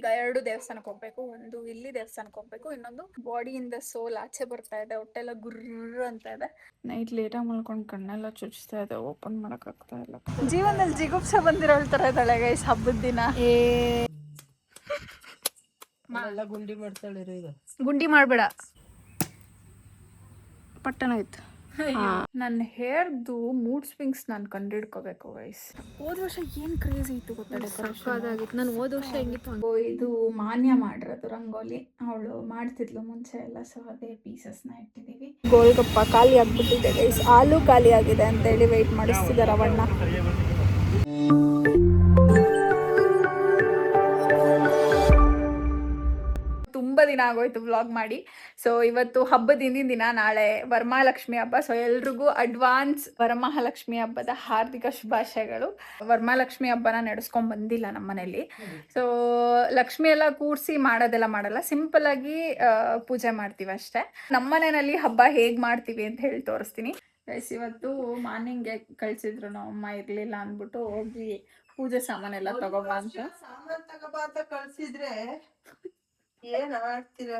ಈಗ 2 ದೇವಸ್ಥಾನಕ್ಕೆ ಹೋಗ್ಬೇಕು. ಒಂದು ಇಲ್ಲಿ ದೇವಸ್ಥಾನಕ್ಕೆ ಹೋಗ್ಬೇಕು, ಇನ್ನೊಂದು ಬಾಡಿಯಿಂದ ಸೋಲ್ ಆಚೆ ಬರ್ತಾ ಇದೆ, ಹೊಟ್ಟೆಲ್ಲ ಗುರ್ರ ಅಂತ ಇದೆ. ನೈಟ್ ಲೇಟಾಗಿ ಮಲ್ಕೊಂಡು ಕಣ್ಣೆಲ್ಲ ಚುಚ್ತಾ ಇದೆ, ಓಪನ್ ಮಾಡಕ್ ಆಗ್ತಾ ಇಲ್ಲ. ಜೀವನದಲ್ಲಿ ಜಿಗುಪ್ಸೆ ಬಂದಿರೋಳ್ ತರ ಇದ್ದಾಳೆ ಗೈಸ್ ಹಬ್ಬದ ದಿನ. ಗುಂಡಿ ಮಾಡ್ತಾಳೆ ಈಗ. ಗುಂಡಿ ಮಾಡ್ಬೇಡ ಪಟ್ಟಣ ಇತ್ತು. ನನ್ನ ಹೇರ್ದು ಮೂಡ್ ಸ್ವಿಂಗ್ಸ್ ನಾನು ಕಂಡಿಡ್ಕೋಬೇಕು ಗೈಸ್. ಹೋದ ವರ್ಷ ಏನ್ ಕ್ರೇಜ್ ಇತ್ತು ಗೊತ್ತಾ ಡೆಕೋರೇಷನ್. ನಾನು ಹೋದ ವರ್ಷ ಹೆಂಗಿತ್ತು. ಇದು ಮಾನ್ಯ ಮಾಡಿರೋದು ರಂಗೋಲಿ, ಅವಳು ಮಾಡ್ತಿದ್ಲು ಮುಂಚೆ ಎಲ್ಲ. ಸೊ ಅದೇ ಪೀಸಸ್ ನ ಇಟ್ಟಿದೀವಿ. ಗೋಲ್ಗಪ್ಪ ಖಾಲಿ ಆಗ್ಬಿಟ್ಟಿದೆ ಗೈಸ್, ಹಾಲು ಖಾಲಿ ಆಗಿದೆ ಅಂತ ಹೇಳಿ ವೆಯ್ಟ್ ಮಾಡಿಸ್ತಿದ್ದಾರೆ ಅವಣ್ಣ. ತುಂಬ ದಿನ ಆಗೋಯ್ತು ವ್ಲಾಗ್ ಮಾಡಿ. ಸೊ ಇವತ್ತು ಹಬ್ಬದ ಹಿಂದಿನ ದಿನ, ನಾಳೆ ವರಮಹಾಲಕ್ಷ್ಮಿ ಹಬ್ಬ. ಸೊ ಎಲ್ರಿಗೂ ಅಡ್ವಾನ್ಸ್ ವರಮಹಾಲಕ್ಷ್ಮಿ ಹಬ್ಬದ ಹಾರ್ದಿಕ ಶುಭಾಶಯಗಳು. ವರಮಹಾಲಕ್ಷ್ಮಿ ಹಬ್ಬನ ನಡೆಸ್ಕೊಂಡ್ ಬಂದಿಲ್ಲ ನಮ್ಮ ಮನೇಲಿ. ಸೊ ಲಕ್ಷ್ಮಿ ಎಲ್ಲ ಕೂರಿಸಿ ಮಾಡೋದೆಲ್ಲ ಮಾಡಲ್ಲ, ಸಿಂಪಲ್ ಆಗಿ ಪೂಜೆ ಮಾಡ್ತೀವಿ ಅಷ್ಟೇ. ನಮ್ಮ ಮನೆಯಲ್ಲಿ ಹಬ್ಬ ಹೇಗ್ ಮಾಡ್ತೀವಿ ಅಂತ ಹೇಳಿ ತೋರಿಸ್ತೀನಿ. ಇವತ್ತು ಮಾರ್ನಿಂಗ್ಗೆ ಕಳ್ಸಿದ್ರು, ನಮ್ಮ ಅಮ್ಮ ಇರ್ಲಿಲ್ಲ ಅಂದ್ಬಿಟ್ಟು ಹೋಗಿ ಪೂಜೆ ಸಾಮಾನೆಲ್ಲ ತಗೋಬಾ ಅಂತ ಕಳ್ಸಿದ್ರೆ ಏನ್ ಆಡ್ತೀರ.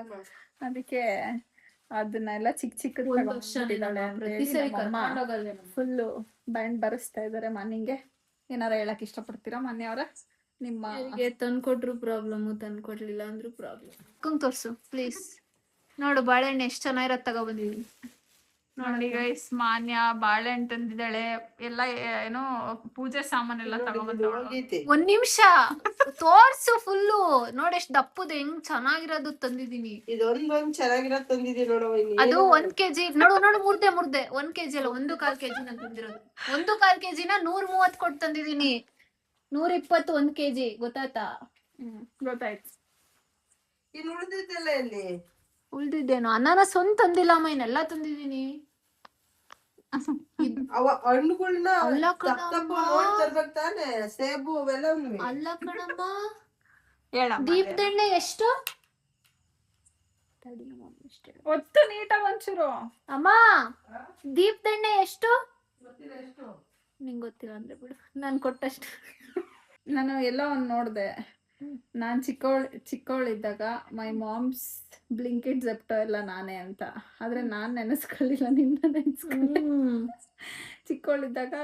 ಅದಕ್ಕೆ ಅದನ್ನೆಲ್ಲ ಚಿಕ್ಕ ಚಿಕ್ಕದಾಳೆ ಫುಲ್ಲು ಬ್ಯಾಂಡ್ ಬರೆಸ್ತಾ ಇದಾರೆ. ಮನೆಗೆ ಏನಾರ ಹೇಳಕ್ ಇಷ್ಟಪಡ್ತೀರಾ ಮನೆಯವ್ರ? ನಿಮ್ಮ ತಂದ್ಕೊಟ್ರು ಪ್ರಾಬ್ಲಮ್, ತಂದ್ಕೊಡ್ಲಿಲ್ಲ ಅಂದ್ರೂ ಪ್ರಾಬ್ಲಮ್. ತೋರ್ಸು ಪ್ಲೀಸ್. ನೋಡು ಬಾಳೆಹಣ್ಣು ಎಷ್ಟು ಚೆನ್ನಾಗಿರತ್ ತಗೊಬಂದಿದೀನಿ. ನೋಡಿ ಗೈಸ್, ಮಾನ್ಯ ಬಾಳೆಹಣ್ಣು ತಂದಿದ್ದಾಳೆ, ಎಲ್ಲ ಏನೋ ಪೂಜೆ ಸಾಮಾನೆಲ್ಲ ತಗೊಂಡ್ಬಂದವಳು. ಒಂದ್ ನಿಮಿಷ ತೋರ್ಸು ಫುಲ್ಲು. ನೋಡಿ ಎಷ್ಟು ದಪ್ಪದ ಹೆಂಗ್ ಚೆನ್ನಾಗಿರೋದು ತಂದಿದೀನಿ. ಇದೊಂದ್ ಚೆನ್ನಾಗಿರೋದು ತಂದಿದೀನಿ ನೋಡವ. ಅದು 1 kg ನೋಡು ನೋಡು, ಮುರ್ದೆ 1 kg ಅಲ್ಲ, 1/4 kg ನಾನು ತಂದಿರೋದು. 1/4 kg 130 ಕೊಟ್ಟು ತಂದಿದೀನಿ. 120 1 kg, ಗೊತ್ತಾಯ್ತಾ? ಗೊತ್ತಾಯ್ತು. ಇನ್ನು ಉಳಿದಿದ್ದೆಲ್ಲ ಎಲ್ಲಿ ಉಳ್ದಿದ್ದೇನು? ಅನಾನಸ್ ಒಂದ್ ತಂದಿಲ್ಲ ಅಮ್ಮ, ಇನ್ನೆಲ್ಲಾ ತಂದಿದೀನಿ. ಅವ ಹಣ್ಣುಗಳನ್ನ ಅಲ್ಲ ತರ್ಬೇಕು ತಾನೆ, ಸೇಬು ಅವೆಲ್ಲ. ಅಲ್ಲ ಕಣಮ್ಮ, ದೀಪದೆಣ್ಣೆ ಎಷ್ಟು? ಒತ್ತು ನೀಟಾಗಿ ಒಂಚೂರು. ಅಮ್ಮ ದೀಪದೆಣ್ಣೆ ಎಷ್ಟು? ನಿಂಗೆ ಗೊತ್ತಿಲ್ಲ ಅಂದ್ರೆ ಬಿಡು, ನಾನು ಕೊಟ್ಟಷ್ಟು. ನಾನು ಎಲ್ಲೋ ಒಂದು ನೋಡಿದೆ, ನಾನು ಚಿಕ್ಕವಳಿದ್ದಾಗ ಮೈ ಮಾಮ್ಸ್ ಬ್ಲಿಂಕಿಟ್ ಜೆಪ್ಟೋ ಎಲ್ಲ ನಾನೇ ಅಂತ. ಆದ್ರೆ ನಾನ್ ನೆನೆಸ್ಕೊಳ್ಳಿಲ್ಲ, ನಿನ್ನ ನೆನೆಸ್ಕೊಂಡೆ. ಚಿಕ್ಕವಳಿದ್ದಾಗ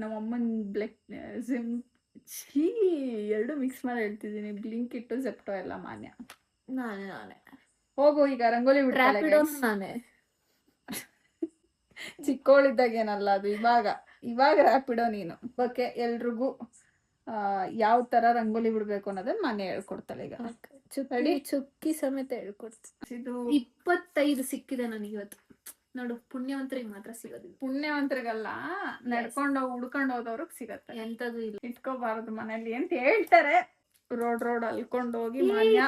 ನಮ್ಮಮ್ಮನ ಎರಡು ಮಿಕ್ಸ್ ಮಾಡಿ ಹೇಳ್ತಿದ್ದೀನಿ, ಬ್ಲಿಂಕಿಟ್ಟು ಜೆಪ್ಟೋ ಎಲ್ಲ ಮಾನ್ಯ. ನಾನೇ ಹೋಗು ಈಗ ರಂಗೋಲಿ ಬಿಡ್ತಾಳೆ. ನಾನೇ ಚಿಕ್ಕವಳಿದ್ದಾಗ ಏನಲ್ಲ ಅದು, ಇವಾಗ ರ್ಯಾಪಿಡೋ ನೀನು. ಓಕೆ, ಎಲ್ರಿಗೂ ಯಾವ ತರ ರಂಗೋಲಿ ಬಿಡ್ಬೇಕು ಅನ್ನೋದನ್ನ ಮನೆ ಹೇಳ್ಕೊಡ್ತಾಳೆ ಈಗ. ಚುಕ್ಕಿ ಸಮೇತ ಹೇಳ್ಕೊಡ್ತೀನಿ. ಇದು 25 ಸಿಕ್ಕಿದೆ ನನಗೆ ಇವತ್ತು. ನೋಡು, ಪುಣ್ಯವಂತರಿಗೆ ಮಾತ್ರ ಸಿಗೋದಿಲ್ಲ. ಪುಣ್ಯವಂತರಿಗಲ್ಲ, ನಡ್ಕೊಂಡು ಹುಡ್ಕೊಂಡು ಹೋದವ್ರಿಗೆ ಸಿಗತ್ತೆ. ಎಂತದು ಇಲ್ಲ, ಇಟ್ಕೋಬಾರದು ಮನೇಲಿ ಅಂತ ಹೇಳ್ತಾರೆ. ರೋಡ್ ಅಲ್ಕೊಂಡು ಹೋಗಿ ಮಾನ್ಯ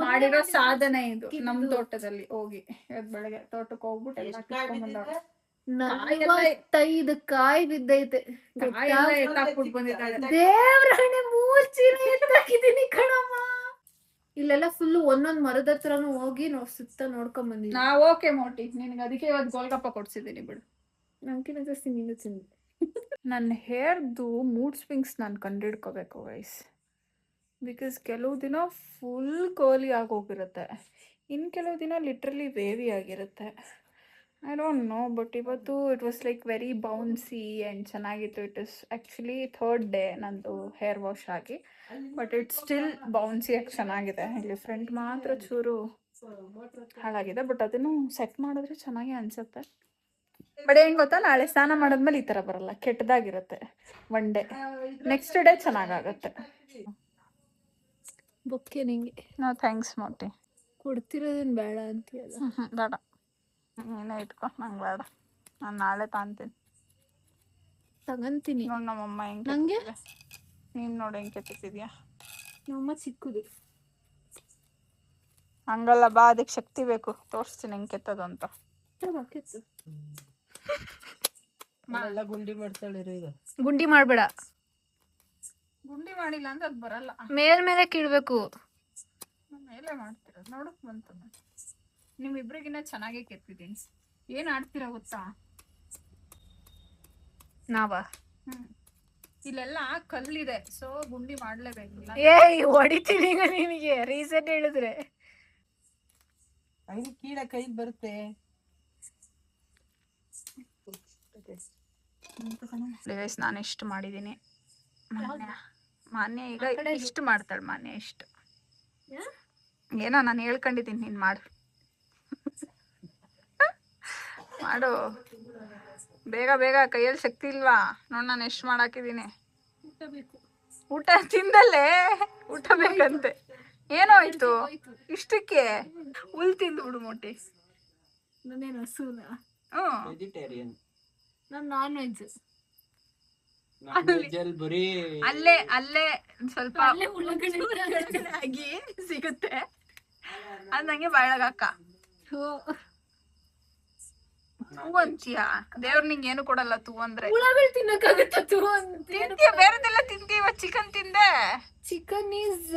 ಮಾಡಿರೋ ಸಾಧನೆ ಇದು. ನಮ್ ತೋಟದಲ್ಲಿ ಹೋಗಿ ಬೆಳಗ್ಗೆ ತೋಟಕ್ಕೆ ಹೋಗ್ಬಿಟ್ಟು ಎಲ್ಲ ಕಿತ್ಕೊಂಡ್ ಬಂದವ್ರು. 45 ಕಾಯಿ ಬಿದ್ದೈತೆ. ಬಂದಿದ್ದಾಳೆ. ದೇವ್ರಾಣೆ 3 ಚೀಲ ಎತ್ತಾಕಿದೀನಿ ಕಣಮ್ಮ. ಇಲ್ಲೆಲ್ಲ ಫುಲ್ ಒಂದೊಂದ್ ಮರದ ಹತ್ರನು ಹೋಗಿ ಸುತ್ತ ನೋಡ್ಕೊಂಡ್ ಬಂದಿದ್ದೀನಿ. ಓಕೆ ಮೋಟಿ, ನಿನ್ಗೆ ಅದಕ್ಕೆ ಇವತ್ತು ಗೋಲ್ಗಪ್ಪ ಕೊಡ್ಸಿದ್ದೀನಿ ಬಿಡು. ನಮ್ಕಿನ್ನ ಜಾಸ್ತಿ ನೀನು ತಿಂದು. ನನ್ನ ಹೇರ್ದು ಮೂಡ್ ಸ್ವಿಂಗ್ಸ್ ನಾನು ಕಂಡಿಡ್ಕೋಬೇಕು ಗೈಸ್. ಬಿಕಾಸ್ ಕೆಲವು ದಿನ ಫುಲ್ ಗೋಲಿ ಆಗೋಗಿರುತ್ತೆ, ಇನ್ನು ಕೆಲವು ದಿನ ಲಿಟ್ರಲಿ ವೇವಿ ಆಗಿರುತ್ತೆ. ಐ ಡೋಂಟ್ ನೋ, ಬಟ್ ಇವತ್ತು it was like very bouncy and ಚೆನ್ನಾಗಿತ್ತು. It is actually 3rd day ನಂದು ಹೇರ್ ವಾಶ್ ಆಗಿ, ಬಟ್ ಇಟ್ ಸ್ಟಿಲ್ ಬೌನ್ಸಿಯಾಗಿ ಚೆನ್ನಾಗಿದೆ. ಇಲ್ಲಿ ಫ್ರಂಟ್ ಮಾತ್ರ ಚೂರು ಹಾಳಾಗಿದೆ, ಬಟ್ ಅದನ್ನು ಸೆಟ್ ಮಾಡಿದ್ರೆ ಚೆನ್ನಾಗಿ ಅನಿಸುತ್ತೆ. ಬಟ್ ಏನು ಗೊತ್ತಾ, ನಾಳೆ ಸ್ನಾನ ಮಾಡಿದ್ಮೇಲೆ ಈ ಥರ ಬರಲ್ಲ, ಕೆಟ್ಟದಾಗಿರುತ್ತೆ 1 ಡೇ. ನೆಕ್ಸ್ಟ್ ಡೇ ಚೆನ್ನಾಗಾಗತ್ತೆ. ಬೊಕ್ಕೆ ನಿಂಗೆ. ಥ್ಯಾಂಕ್ಸ್ ಮೋಟಿ. ಕೊಡ್ತಿರೋದೇನು ಬೇಡ ಅಂತೀಯಲ್ಲ? ಬೇಡ, ನೀನೇ ಇಟ್ಕೊ, ನಂಗೆ ಬೇಡ. ನಾನು ನಾಳೆ ತಗಂತೀನಿ. ನೋಡಿ ನಮ್ಮಮ್ಮ ಹೆಂಗೆ ನಂಗೆ ನೀನು ನೋಡಿ ಹೆಂಗೆ ಕೆತ್ತಿದ್ಯಾ. ನಮ್ಮಮ್ಮ ಚಿಕ್ಕದು ಹಂಗಲ್ಲ ಬಾ, ಅದಕ್ಕೆ ಶಕ್ತಿ ಬೇಕು. ತೋರಿಸ್ತೀನಿ ಹೆಂಗೆ ಕೆತ್ತದು ಅಂತ. ಗುಂಡಿ ಮಾಡ್ತಾಳೆ ಈಗ. ಗುಂಡಿ ಮಾಡ್ಬೇಡ. ಗುಂಡಿ ಮಾಡಿಲ್ಲ ಅಂದ್ರೆ ಅದು ಬರಲ್ಲ. ಮೇಲೆ ಕೀಳ್ಬೇಕು. ಮೇಲೆ ಮಾಡ್ತಿರೋದು ನೋಡಕ್ ಬಂತು. ನಿಮ್ಮಿಬ್ರಿಗಿನ್ನ ಚೆನ್ನಾಗೇ ಕೆತ್ತಿದ್ದೀನಿ. ಏನ್ ಆಡ್ತೀರಾ ಗೊತ್ತಾ? ನಾವ ಇಲ್ಲೆಲ್ಲ ಕಲ್ಲಿದೆ, ಸೊ ಗುಂಡಿ ಮಾಡ್ಲೇಬೇಕಿಲ್ಲ. ಏಯ್ ಹೊಡಿತೀನಿ ಈಗ ನಿನಗೆ ರೀಸನ್ ಹೇಳಿದ್ರೆ. ಹಂಗೆ ಕೀಳ ಕೈಗೆ ಬರುತ್ತೆ. ಗೈಸ್ ನಾನು ಇಷ್ಟು ಮಾಡಿದ್ದೀನಿ. ಮಾನ್ಯ ಈಗ ಇಷ್ಟು ಮಾಡ್ತಾಳೆ. ಮಾನ್ಯ ಇಷ್ಟು ಏನೋ ನಾನು ಹೇಳ್ಕೊಂಡಿದ್ದೀನಿ, ನೀನು ಮಾಡು ಮಾಡು ಬೇಗ ಬೇಗ. ಕೈಯಲ್ಲಿ ಶಕ್ತಿ ಇಲ್ವಾ ನೋಡ್, ನಾನು ಎಷ್ಟು ಮಾಡಾಕಿದ್ದೀನಿ. ಊಟ ತಿಂದಲ್ಲೇ ಊಟ ಬೇಕಂತೆ. ಏನೋಯ್ತು ಇಷ್ಟಕ್ಕೆ? ಹುಲ್ ತಿಂದು ಬಿಡು ಮೊಟ್ಟೆ. ನಾನೇನು ಹಸುನ? ವೆಜಿಟೇರಿಯನ್. ನಾನು ನಾನ್ ವೆಜ್. ಅಲ್ಲೇ ಅಲ್ಲೇ ಸ್ವಲ್ಪ ಉಳ್ಳಾಗಡ್ಡಿ ಆಗಿ ಸಿಗುತ್ತೆ, ಅದ್ ನಂಗೆ ಬಾಳಗಾಕ ತೂ ಅಂತೀಯ. ದೇವ್ರ ನಿಂಗೆ ಏನು ಕೊಡಲ್ಲ ತೂ ಅಂದ್ರೆ. ಉಳ್ಳಾಗಡ್ಡಿ ತಿನ್ನಕ್ಕಾಗತ್ತ? ತಿಂತೀಯ, ಬೇರೆದೆಲ್ಲ ತಿಂತೀವ. ಚಿಕನ್ ತಿಂದೆ. ಚಿಕನ್ ಈಸ್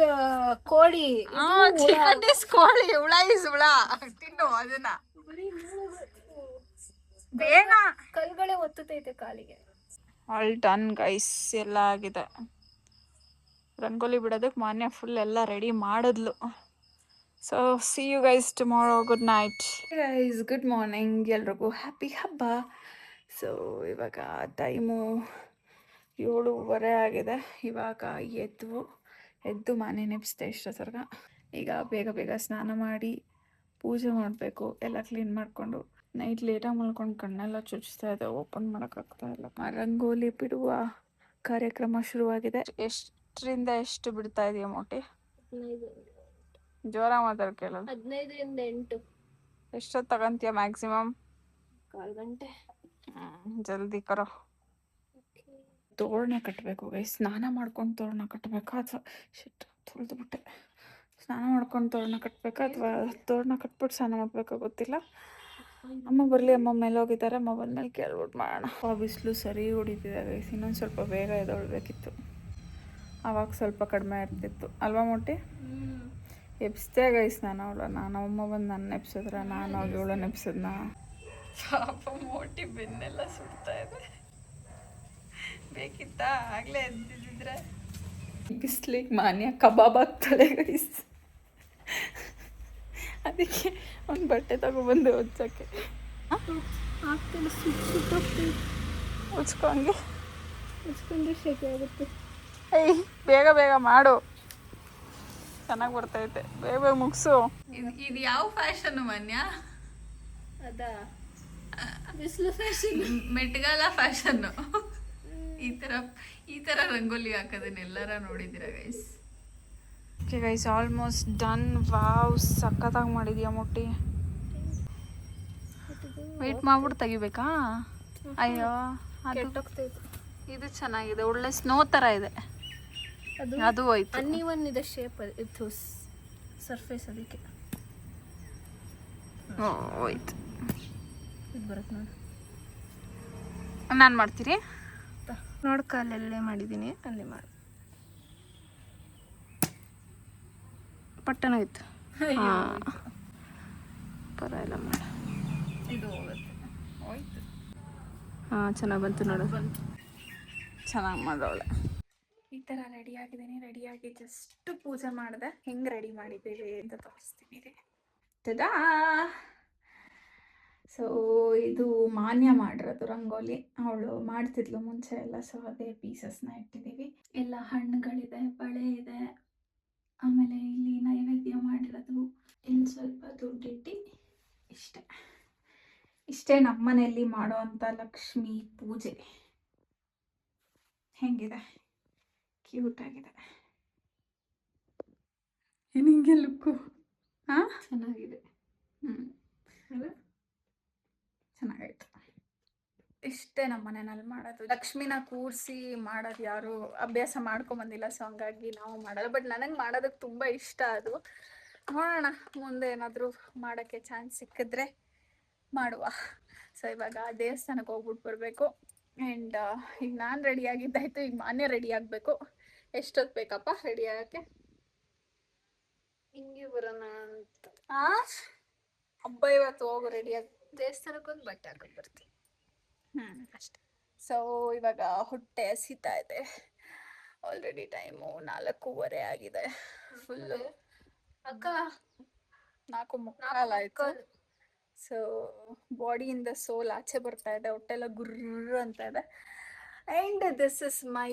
ಕೋಳಿ. ಚಿಕನ್ ಇಸ್ ಕೋಳಿ, ಹುಳ ಇಸ್ ಹುಳ. ತಿನ್ನು ಅದನ್ನ ಬೇಗ. ಕೈಗಳೇ ಒತ್ತುತ್ತೈತೆ ಕಾಲಿಗೆ. ಆಲ್ ಡನ್ ಗೈಸ್, ಎಲ್ಲ ಆಗಿದೆ. ರಂಗೋಲಿ ಬಿಡೋದಕ್ಕೆ ಮಾನ್ಯ ಫುಲ್ ಎಲ್ಲ ರೆಡಿ ಮಾಡಿದ್ಲು. So see you guys tomorrow. Good night guys, good morning. ಎಲ್ರಿಗೂ ಹ್ಯಾಪಿ ಹಬ್ಬ. ಸೊ ಇವಾಗ ಟೈಮು 7:30 ಆಗಿದೆ. ಇವಾಗ ಎದ್ದು ಮನೆ ನೆಪ್ಸ್ದೆ ಇಷ್ಟೊತ್ತರ್ಗ. ಈಗ ಬೇಗ ಬೇಗ ಸ್ನಾನ ಮಾಡಿ ಪೂಜೆ ಮಾಡಬೇಕು. ಎಲ್ಲ ಕ್ಲೀನ್ ಮಾಡಿಕೊಂಡು ನೈಟ್ ಲೇಟಾಗಿ ಮಾಡ್ಕೊಂಡು ಕಣ್ಣೆಲ್ಲ ಚುಚ್ತಾ ಇದೆ, ಓಪನ್ ಮಾಡೋಕ್ಕಾಗ್ತಾ ಇಲ್ಲ. ರಂಗೋಲಿ ಬಿಡುವ ಕಾರ್ಯಕ್ರಮ ಶುರುವಾಗಿದೆ. ಎಷ್ಟರಿಂದ ಎಷ್ಟು ಬಿಡ್ತಾ ಇದೆಯಾ ಮೋಟಿ? ಜೋರ ಮಾತಾಡ್ ಕೇಳಲ್ಲ. 15ರಿಂದ 8. ಎಷ್ಟೊತ್ತು ತಗೊಂತೀಯ ಮ್ಯಾಕ್ಸಿಮಮ್? 1/4 ಗಂಟೆ. ಜಲ್ದಿ ಕರೋ. ತೋರಣ ಕಟ್ಟಬೇಕು ಗೈಸ್. ಸ್ನಾನ ಮಾಡ್ಕೊಂಡು ತೋರಣ ಕಟ್ಟಬೇಕಾ ಅಥವಾ ತುಳಿದ್ಬಿಟ್ಟೆ. ಸ್ನಾನ ಮಾಡ್ಕೊಂಡು ತೋರಣ ಕಟ್ಟಬೇಕಾ ಅಥವಾ ತೋರಣ ಕಟ್ಬಿಟ್ಟು ಸ್ನಾನ ಮಾಡ್ಬೇಕಾ ಗೊತ್ತಿಲ್ಲ. ಅಮ್ಮ ಬರಲಿ. ಅಮ್ಮ ಮೇಲೆ ಹೋಗಿದ್ದಾರೆ. ಅಮ್ಮ ಬಂದ್ಮೇಲೆ ಕೇಳ್ಬಿಟ್ಟು ಮಾಡೋಣ. ಬಿಸಿಲು ಸರಿ ಹೊಡಿತಿದೆ ಗೈಸ್. ಇನ್ನೊಂದು ಸ್ವಲ್ಪ ಬೇಗ ಎದ್ದೊಳ್ಬೇಕಿತ್ತು, ಆವಾಗ ಸ್ವಲ್ಪ ಕಡಿಮೆ ಇರ್ತಿತ್ತು ಅಲ್ವಾ ಮೊಟ್ಟೆ? ಎಬ್ಸ್ದೆ ಗೈಸ್ ನಾನು ಅಮ್ಮ ಬಂದು ನನ್ನ ಎಬ್ಸಿದ್ರೆ ನಾನು ಹೋಗಿ ಇವಳು ನೆಪ್ಸಿದ್ನ. ಪಾಪ ಮೋಟಿ ಬೆನ್ನೆಲ್ಲ ಸುಡ್ತಾ ಇದೆ. ಬೇಕಿತ್ತಾ ಆಗಲೇ ಎದ್ದಿದ್ರೆ? ಬಿಸ್ಲಿಗೆ ಮಾನ್ಯ ಕಬಾಬ್ ಆಗ್ತಾಳೆ ಗೈಸ್. ಅದಕ್ಕೆ ಒಂದು ಬಟ್ಟೆ ತಗೊಬಂದು ಹೊಚ್ಚಕ್ಕೆ. ಉಚ್ಕೊಂಡ್ರೆ ಶೆಕೆ ಆಗುತ್ತೆ. ಏಯ್ ಬೇಗ ಬೇಗ ಮಾಡು, ಚೆನ್ನಾಗಿ ಬರ್ತೈತೆ. ಬೇಗ ಬೇಗ ಮುಗಿಸು. ಇದು ಯಾವ ಫ್ಯಾಷನ್ ಮಾನ್ಯ? ಅದಾ ಬಿಸಿಲು ಫ್ಯಾಷನ್, ಮೆಟ್ಗಾಲ ಫ್ಯಾಷನ್ನು. ಈ ಥರ ರಂಗೋಲಿ ಹಾಕೋದನ್ನೆಲ್ಲರ ನೋಡಿದ್ದೀರಾ guys? Okay guys, almost done. Wow, ಸಖತ್ತಾಗಿ ಮಾಡಿದ್ಯಾ ಮೊಟ್ಟಿ. ವೆಯ್ಟ್ ಮಾಡ್ಬಿಟ್ಟು ತೆಗಿಬೇಕಾ? ಅಯ್ಯೋ ಇದು ಚೆನ್ನಾಗಿದೆ, ಒಳ್ಳೆ ಸ್ನೋ ಥರ ಇದೆ. ಅದು ಹೋಯ್ತು. ಅನ್ನಿವನ್ ಇದೆ ಶೇಪ್, ಇದು ಸರ್ಫೇಸ್, ಅದಕ್ಕೆ ಹೋಯ್ತು. ಇದು ಬರುತ್ತೆ ನೋಡಿ. ನಾನು ಮಾಡ್ತೀರಿ ನೋಡು, ಕಾಲೆಲ್ಲೇ ಮಾಡಿದ್ದೀನಿ, ಅಲ್ಲಿ ಮಾಡಿ. ಪಟ್ಟಣ ಇತ್ತು. ಪರವಾಗಿಲ್ಲ ಮಾಡ. ಇದು ಹೋಗುತ್ತೆ, ಹೋಯ್ತು. ಹಾಂ, ಚೆನ್ನಾಗಿ ಬಂತು ನೋಡು. ಚೆನ್ನಾಗಿ ಮಾಡೋಳೆ. ಈ ಥರ ರೆಡಿಯಾಗಿದ್ದೀನಿ. ರೆಡಿಯಾಗಿ ಜಸ್ಟ್ ಪೂಜೆ ಮಾಡಿದೆ. ಹೆಂಗೆ ರೆಡಿ ಮಾಡಿದ್ದೀವಿ ಅಂತ ತೋರಿಸ್ತೀನಿ ರೀ. ತದಾ! ಸೊ ಇದು ಮಾನ್ಯ ಮಾಡಿರೋದು ರಂಗೋಲಿ. ಅವಳು ಮಾಡ್ತಿದ್ಲು ಮುಂಚೆ ಎಲ್ಲ. ಸೊ ಅದೇ ಪೀಸಸ್ನ ಇಟ್ಟಿದ್ದೀವಿ. ಎಲ್ಲ ಹಣ್ಣುಗಳಿದೆ, ಬಳೆ ಇದೆ, ಆಮೇಲೆ ಇಲ್ಲಿ ನೈವೇದ್ಯ ಮಾಡಿರೋದು, ಇನ್ನು ಸ್ವಲ್ಪ ದುಡ್ಡಿಟ್ಟು. ಇಷ್ಟೇ ನಮ್ಮನೆಯಲ್ಲಿ ಮಾಡೋ ಅಂಥ ಲಕ್ಷ್ಮೀ ಪೂಜೆ. ಹೆಂಗಿದೆ? ಕ್ಯೂಟ್ ಆಗಿದೆ. ನಿಂಗೆ ಲುಕ್ಕು ಚೆನ್ನಾಗಿದೆ. ಚೆನ್ನಾಗಾಯ್ತು. ಇಷ್ಟೇ ನಮ್ಮ ಮನೆಯಲ್ಲಿ ಮಾಡೋದು. ಲಕ್ಷ್ಮಿನ ಕೂರಿಸಿ ಮಾಡೋದು ಯಾರು ಅಭ್ಯಾಸ ಮಾಡ್ಕೊಂಬಂದಿಲ್ಲ. ಸೊ ಹಂಗಾಗಿ ನಾವು ಮಾಡೋದು. ಬಟ್ ನನಗೆ ಮಾಡೋದಕ್ಕೆ ತುಂಬ ಇಷ್ಟ ಅದು. ನೋಡೋಣ ಮುಂದೆ ಏನಾದರೂ ಮಾಡೋಕ್ಕೆ ಚಾನ್ಸ್ ಸಿಕ್ಕಿದ್ರೆ ಮಾಡುವ. ಸೊ ಇವಾಗ ದೇವಸ್ಥಾನಕ್ಕೆ ಹೋಗ್ಬಿಟ್ಟು ಬರಬೇಕು. ಆ್ಯಂಡ್ ಈಗ ನಾನು ರೆಡಿ ಆಗಿದ್ದಾಯಿತು. ಈಗ ಮಾನ್ಯ ರೆಡಿ ಆಗಬೇಕು. ಎಷ್ಟೊತ್ತು ಬೇಕಪ್ಪ ರೆಡಿ ಆಗೋಕ್ಕೆ? ಹಿಂಗೆ ಬರೋಣ ಅಂತ. ಹಬ್ಬ ಇವತ್ತು ಹೋಗು ರೆಡಿಯಾಗಿ. ದೇವಸ್ಥಾನಕ್ಕೆ ಒಂದು ಬಟ್ಟೆ ಹಾಕೊಂಡು ಬರ್ತೀನಿ. ಅಷ್ಟೇ. ಸೊ ಇವಾಗ ಹೊಟ್ಟೆ ಹಸಿತಾ ಇದೆ. ಆಲ್ರೆಡಿ ಟೈಮು 4:15 ಆಗಿದೆ. ಫುಲ್ಲು ಅಕ್ಕ 4:45 ಆಯ್ತು. ಸೊ ಬಾಡಿಯಿಂದ ಸೋಲ್ ಆಚೆ ಬರ್ತಾ ಇದೆ, ಹೊಟ್ಟೆಲ್ಲ ಗುರ್ರ ಅಂತ ಇದೆ. ಆ್ಯಂಡ್ ದಿಸ್ ಇಸ್ ಮೈ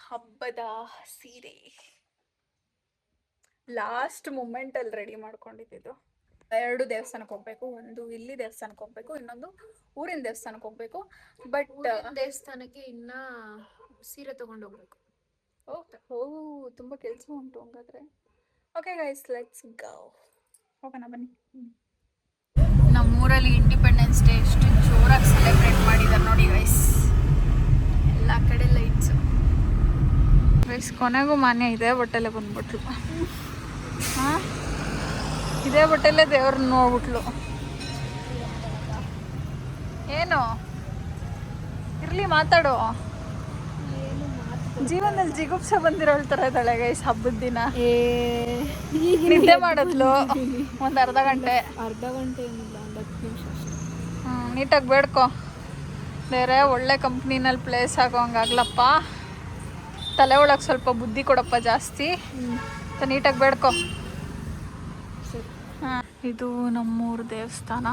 ಹಬ್ಬದ ಸೀರೆ. ಲಾಸ್ಟ್ ಮೂಮೆಂಟಲ್ಲಿ ರೆಡಿ ಮಾಡ್ಕೊಂಡಿದ್ದು. 2 ದೇವಸ್ಥಾನಕ್ಕೆ ಹೋಗ್ಬೇಕು, ಒಂದು ಇಲ್ಲಿ ದೇವಸ್ಥಾನಕ್ಕೆ ಹೋಗ್ಬೇಕು, ಇನ್ನೊಂದು ಊರಿನ ದೇವಸ್ಥಾನಕ್ಕೆ ಹೋಗ್ಬೇಕು. ಬಟ್ ದೇವಸ್ಥಾನಕ್ಕೆ ಇನ್ನ ಸೀರೆ ತಗೊಂಡು ಹೋಗ್ಬೇಕು. ತುಂಬ ಕೆಲಸ ಉಂಟು ಹಂಗಾದ್ರೆ. Okay guys, let's go. ಹೋಗೋಣ ಬನ್ನಿ. ನಮ್ಮೂರಲ್ಲಿ ಇಂಡಿಪೆಂಡೆನ್ಸ್ ಡೇ ಎಷ್ಟು ಜೋರಾಗಿ ಸೆಲೆಬ್ರೇಟ್ ಮಾಡಿದ್ದಾರೆ ನೋಡಿ ಗೈಸ್. ಎಲ್ಲ ಕಡೆ ಲೈಟ್ಸು ಗೈಸ್. ಕೊನೆಗೂ ಮಾನ್ಯ ಇದೇ ಬಟ್ಟೆಲೆ ಬಂದ್ಬಿಟ್ಲು. ಹಾಂ, ಇದೇ ಬಟ್ಟೆಲೆ ದೇವ್ರನ್ನ ನೋಡ್ಬಿಟ್ಲು. ಏನು ಇರಲಿ ಮಾತಾಡು. ಜೀವನದಲ್ಲಿ ಜಿಗುಪ್ಸೆ ಬಂದಿರೋಳ್ ಥರ ಇದ್ದಾಳೆ ಗೈಸ್. ಹಬ್ಬದ ದಿನ ನಿದ್ದೆ ಮಾಡಿದ್ಲು ಒಂದು ಅರ್ಧ ಗಂಟೆ ಏನಿಲ್ಲ, 10 ನಿಮಿಷ ಅಷ್ಟೇ. ನೀಟಾಗಿ ಬೇಡ್ಕೊ ಬೇರೆ ಒಳ್ಳೆ ಕಂಪ್ನಿನಲ್ಲಿ ಪ್ಲೇಸ್ ಆಗೋಂಗಾಗ್ಲಪ್ಪ. ತಲೆ ಒಳಗೆ ಸ್ವಲ್ಪ ಬುದ್ಧಿ ಕೊಡಪ್ಪ ಜಾಸ್ತಿ. ನೀಟಾಗಿ ಬೇಡ್ಕೊ. ಹಾಂ, ಇದು ನಮ್ಮೂರು ದೇವಸ್ಥಾನ.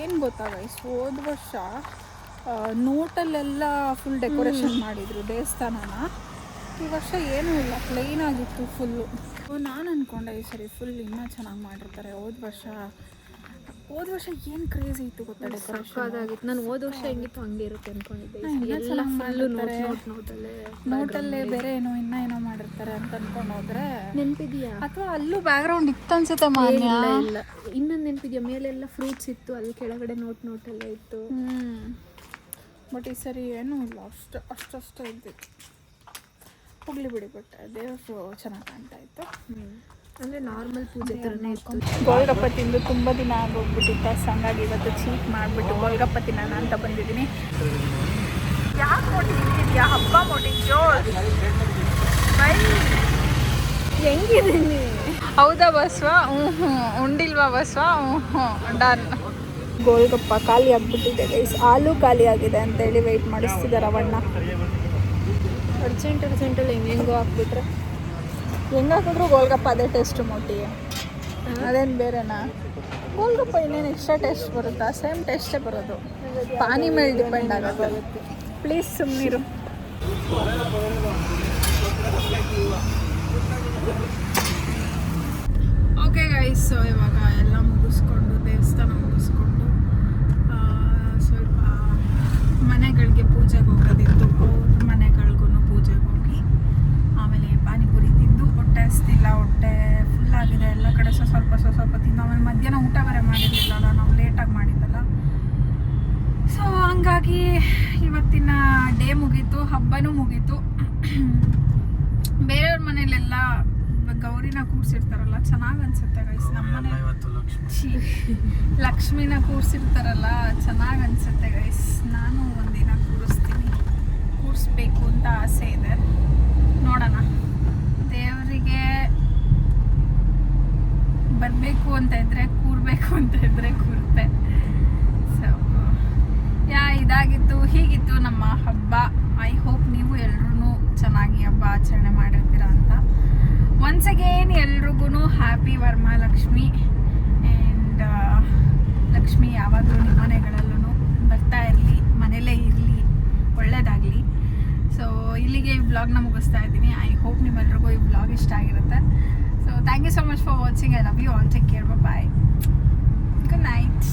ಏನು ಗೊತ್ತಾ ಗೈಸ್, ಹೋದ ವರ್ಷ ನೋಟಲ್ಲೆಲ್ಲ ಫುಲ್ ಡೆಕೋರೇಷನ್ ಮಾಡಿದರು ದೇವಸ್ಥಾನನ. ಈ ವರ್ಷ ಏನೂ ಇಲ್ಲ, ಪ್ಲೈನ್ ಆಗಿತ್ತು ಫುಲ್ಲು. ನಾನು ಅಂದ್ಕೊಂಡೆ ಈ ಸರಿ ಫುಲ್ ಇನ್ನೂ ಚೆನ್ನಾಗಿ ಮಾಡಿರ್ತಾರೆ. ಹೋದ ವರ್ಷ ಏನು ಕ್ರೇಜಿ ಇತ್ತು ಗೊತ್ತಾ ಡೆಕೋರೇಷನ್. ಅದಾಗಿತ್ತು. ನಾನು ಹೋದ ವರ್ಷ ಹೆಂಗಿತ್ತು ಹಂಗೆ ಇರುತ್ತೆ ಅನ್ಕೊಂಡಿದ್ದೆ. ಎಲ್ಲ ಫುಲ್ಲು ನೋಟಲ್ಲೇ ಬ್ಯಾಕ್ಗ್ರೌಂಡ್ ಬೇರೆ ಏನೋ ಮಾಡಿರ್ತಾರೆ ಅಂತ ಅನ್ಕೊಂಡು ಹೋದ್ರೆ ನೆನಪಿದೆಯಾ? ಅಥವಾ ಅಲ್ಲೂ ಬ್ಯಾಕ್ಗ್ರೌಂಡ್ ಇತ್ತು ಅನ್ಸುತ್ತೆ ಮಾನ್ಯ. ಇಲ್ಲ, ಇನ್ನೊಂದು ನೆನಪಿದೆಯಾ? ಮೇಲೆಲ್ಲ ಫ್ರೂಟ್ಸ್ ಇತ್ತು, ಅಲ್ಲಿ ಕೆಳಗಡೆ ನೋಟೆಲ್ಲ ಇತ್ತು. ಬಟ್ ಈ ಸರಿ ಏನೂ ಇಲ್ಲ, ಅಷ್ಟೇ ಇದ್ದಿತ್ತು. ಹೋಗ್ಲಿ ಬಿಡಿ. ಬಟ್ ದೇವರು ಚೆನ್ನಾಗಿ ಕಾಣ್ತಾ ಇತ್ತು. ಅಂದರೆ ನಾರ್ಮಲ್ ಪೂಜೆ ಥರನೇ ಇತ್ತು. ಗೋಲ್ಗಪ್ಪ ತಿಂದು ತುಂಬ ದಿನ ಆಗೋಗ್ಬಿಟ್ಟಿತ್ತು. ಹಂಗಾಗಿ ಇವತ್ತು ಚೀಟ್ ಮಾಡಿಬಿಟ್ಟು ಗೋಲ್ಗಪ್ಪ ತಿನ್ನೋಣ ಅಂತ ಬಂದಿದ್ದೀನಿ. ಯಾಕೆ ಮೋಟಿ ತಿಂತಿದ್ಯಾ? ಹಬ್ಬ ಮೋಟಿ ಜೋರ್ ಹೆಂಗಿದ್ದೀನಿ? ಹೌದಾ ಬಸ್ವ? ಉಂಡಿಲ್ವಾ ಬಸ್ವ? ಡನ್. ಗೋಲ್ಗಪ್ಪ ಖಾಲಿ ಆಗಿಬಿಟ್ಟಿದೆ ಗೈಸ್. ಹಾಲು ಖಾಲಿ ಆಗಿದೆ ಅಂತೇಳಿ ವೆಯ್ಟ್ ಮಾಡಿಸ್ತಿದ್ದಾರೆ ಅವಣ್ಣ. ಅರ್ಜೆಂಟಲ್ಲಿ ಹೆಂಗೋ ಹಾಕ್ಬಿಟ್ರೆ ಹೆಂಗೆ ಹಾಕಿದ್ರು ಗೋಲ್ಗಪ್ಪ ಅದೇ ಟೇಸ್ಟು ಮೋಟಿ. ಅದೇನು ಬೇರೆನಾ? ಗೋಲ್ಗಪ್ಪ ಇನ್ನೇನು ಎಕ್ಸ್ಟ್ರಾ ಟೇಸ್ಟ್ ಬರುತ್ತಾ? ಸೇಮ್ ಟೇಸ್ಟೇ ಬರೋದು. ಪಾನಿ ಮೇಲೆ ಡಿಪೆಂಡ್ ಆಗೋದು. ಪ್ಲೀಸ್ ಸುಮ್ಮನಿರು. ಓಕೆ ಗೈಸ್, ಇವಾಗ ಎಲ್ಲ ಮುಗಿಸ್ಕೊಂಡು ದೇವಸ್ಥಾನ ಮುಗಿಸ್ಕೊಂಡು ಸ್ವಲ್ಪ ಮನೆಗಳಿಗೆ ಪೂಜೆಗೆ ಹೋಗೋದಿತ್ತು. ಅವ್ರ ಮನೆಗಳಿಗೂ ಪೂಜೆಗೆ ಹೋಗಿ ಆಮೇಲೆ ಪಾನಿಪುರಿ ತಿಂದು ಹೊಟ್ಟೆ ಹಸ್ತಿಲ್ಲ, ಹೊಟ್ಟೆ ಫುಲ್ಲಾಗಿದೆ. ಎಲ್ಲ ಕಡೆ ಸ್ವಲ್ಪ ತಿಂದು ಆಮೇಲೆ ಮಧ್ಯಾಹ್ನ ಊಟ ಬೇರೆ ಮಾಡಿರಲಿಲ್ಲ, ನಾವು ಲೇಟಾಗಿ ಮಾಡಿದ್ದಲ್ಲ. ಸೊ ಹಂಗಾಗಿ ಇವತ್ತಿನ ಡೇ ಮುಗೀತು, ಹಬ್ಬನೂ ಮುಗೀತು. ಬೇರೆಯವ್ರ ಮನೇಲೆಲ್ಲ ಗೌರಿನ ಕೂರಿಸಿರ್ತಾರಲ್ಲ, ಚೆನ್ನಾಗಿ ಅನ್ಸುತ್ತೆ ಗೈಸ್. ನಮ್ಮನೆ ಲಕ್ಷ್ಮಿನ ಕೂರಿಸಿರ್ತಾರಲ್ಲ, ಚೆನ್ನಾಗಿ ಅನ್ಸುತ್ತೆ ಗೈಸ್. ನಾನು ಒಂದಿನ ಕೂರಿಸ್ಬೇಕು ಅಂತ ಆಸೆ ಇದೆ. ನೋಡೋಣ, ದೇವರಿಗೆ ಬರಬೇಕು ಅಂತ ಇದ್ರೆ ಕೂರಬೇಕು ಅಂತ ಇದ್ರೆ ಕೂರುತ್ತೆ. ಸೊ ಇದಾಗಿತ್ತು, ಹೀಗಿತ್ತು ನಮ್ಮ ಹಬ್ಬ. ಐ ಹೋಪ್ ನೀವು ಎಲ್ರೂ ಚೆನ್ನಾಗಿ ಹಬ್ಬ ಆಚರಣೆ ಮಾಡಿರ್ತೀರ ಅಂತ. ಒನ್ಸ್ ಅಗೇನ್ ಎಲ್ರಿಗೂ ಹ್ಯಾಪಿ ವರಮಹಾಲಕ್ಷ್ಮಿ. ಆ್ಯಂಡ್ ಲಕ್ಷ್ಮಿ ಯಾವಾಗಲೂ ನಿಮ್ಮ ಮನೆಗಳಲ್ಲೂ ಬರ್ತಾ ಇರಲಿ, ಮನೇಲೇ ಇರಲಿ, ಒಳ್ಳೆಯದಾಗಲಿ. ಸೊ ಇಲ್ಲಿಗೆ ಈ ವ್ಲಾಗ್ನ ಮುಗಿಸ್ತಾ ಇದ್ದೀನಿ. ಐ ಹೋಪ್ ನಿಮ್ಮೆಲ್ರಿಗೂ ಈ ವ್ಲಾಗ್ ಇಷ್ಟ ಆಗಿರುತ್ತೆ. So thank you so much for watching. I love you all. Take care. Bye. Good night.